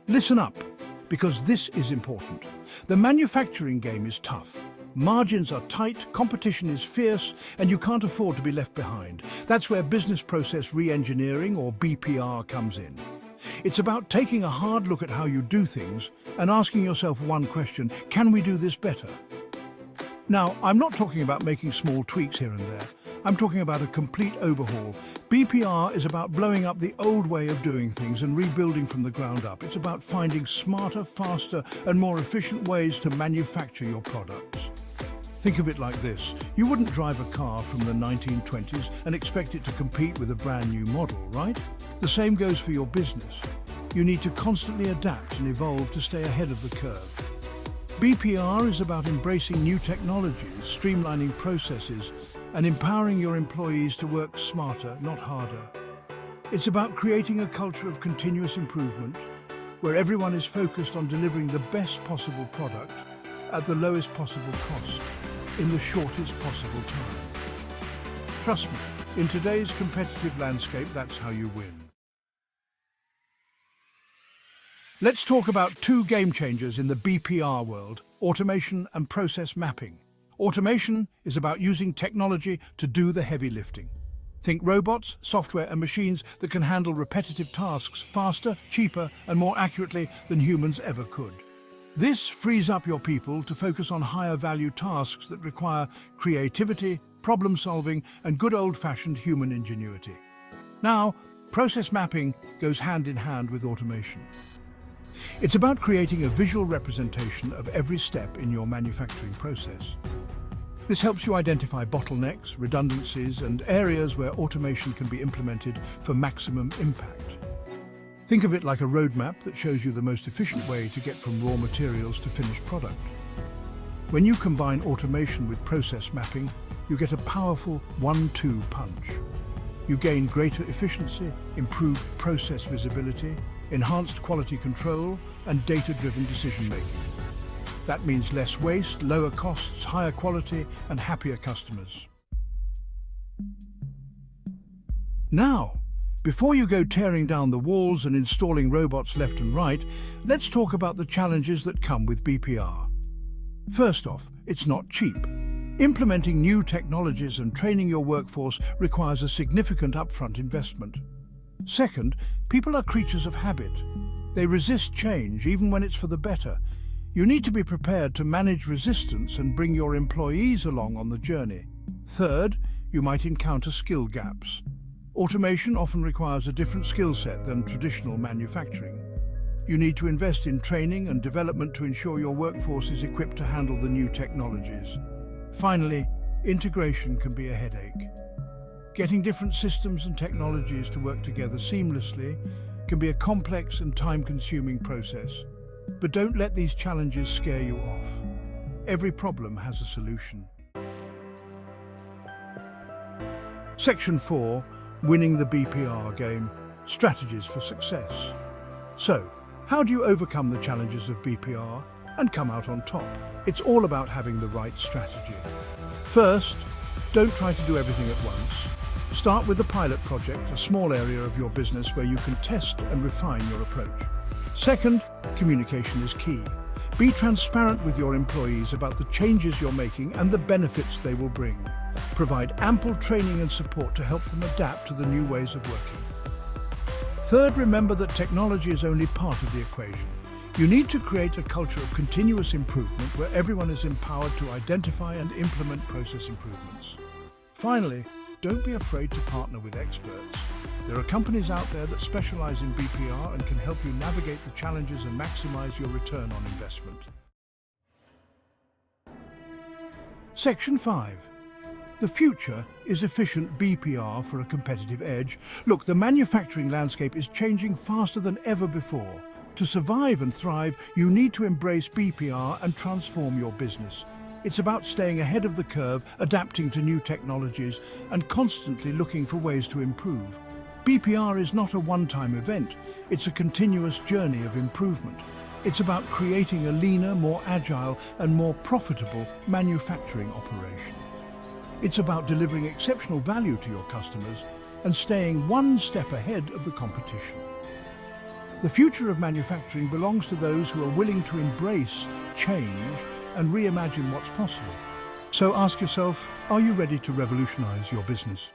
Listen up, because this is important. The manufacturing game is tough. Margins are tight, competition is fierce, and you can't afford to be left behind. That's where Business Process Reengineering, or BPR, comes in. It's about taking a hard look at how you do things and asking yourself one question: can we do this better? Now, I'm not talking about making small tweaks here and there. I'm talking about a complete overhaul. BPR is about blowing up the old way of doing things and rebuilding from the ground up. It's about finding smarter, faster, and more efficient ways to manufacture your products. Think of it like this. You wouldn't drive a car from the 1920s and expect it to compete with a brand new model, right? The same goes for your business. You need to constantly adapt and evolve to stay ahead of the curve. BPR is about embracing new technologies, streamlining processes, and empowering your employees to work smarter, not harder. It's about creating a culture of continuous improvement, where everyone is focused on delivering the best possible product at the lowest possible cost, in the shortest possible time. Trust me, in today's competitive landscape, that's how you win. Let's talk about two game changers in the BPR world: automation and process mapping. Automation is about using technology to do the heavy lifting. Think robots, software and machines that can handle repetitive tasks faster, cheaper and more accurately than humans ever could. This frees up your people to focus on higher value tasks that require creativity, problem solving and good old-fashioned human ingenuity. Now, process mapping goes hand in hand with automation. It's about creating a visual representation of every step in your manufacturing process. This helps you identify bottlenecks, redundancies, and areas where automation can be implemented for maximum impact. Think of it like a roadmap that shows you the most efficient way to get from raw materials to finished product. When you combine automation with process mapping, you get a powerful 1-2 punch. You gain greater efficiency, improved process visibility, enhanced quality control, and data-driven decision-making. That means less waste, lower costs, higher quality, and happier customers. Now, before you go tearing down the walls and installing robots left and right, let's talk about the challenges that come with BPR. First off, it's not cheap. Implementing new technologies and training your workforce requires a significant upfront investment. Second, people are creatures of habit. They resist change even when it's for the better. You need to be prepared to manage resistance and bring your employees along on the journey. Third, you might encounter skill gaps. Automation often requires a different skill set than traditional manufacturing. You need to invest in training and development to ensure your workforce is equipped to handle the new technologies. Finally, integration can be a headache. Getting different systems and technologies to work together seamlessly can be a complex and time-consuming process. But don't let these challenges scare you off. Every problem has a solution. Section 4, Winning the BPR Game, Strategies for Success. So, how do you overcome the challenges of BPR and come out on top? It's all about having the right strategy. First, don't try to do everything at once. Start with a pilot project, a small area of your business where you can test and refine your approach. Second, communication is key. Be transparent with your employees about the changes you're making and the benefits they will bring. Provide ample training and support to help them adapt to the new ways of working. Third, remember that technology is only part of the equation. You need to create a culture of continuous improvement where everyone is empowered to identify and implement process improvements. Finally, don't be afraid to partner with experts. There are companies out there that specialize in BPR and can help you navigate the challenges and maximize your return on investment. Section 5. The future is efficient BPR for a competitive edge. Look, the manufacturing landscape is changing faster than ever before. To survive and thrive, you need to embrace BPR and transform your business. It's about staying ahead of the curve, adapting to new technologies, and constantly looking for ways to improve. BPR is not a one-time event. It's a continuous journey of improvement. It's about creating a leaner, more agile, and more profitable manufacturing operation. It's about delivering exceptional value to your customers and staying one step ahead of the competition. The future of manufacturing belongs to those who are willing to embrace change and reimagine what's possible. So ask yourself, are you ready to revolutionize your business?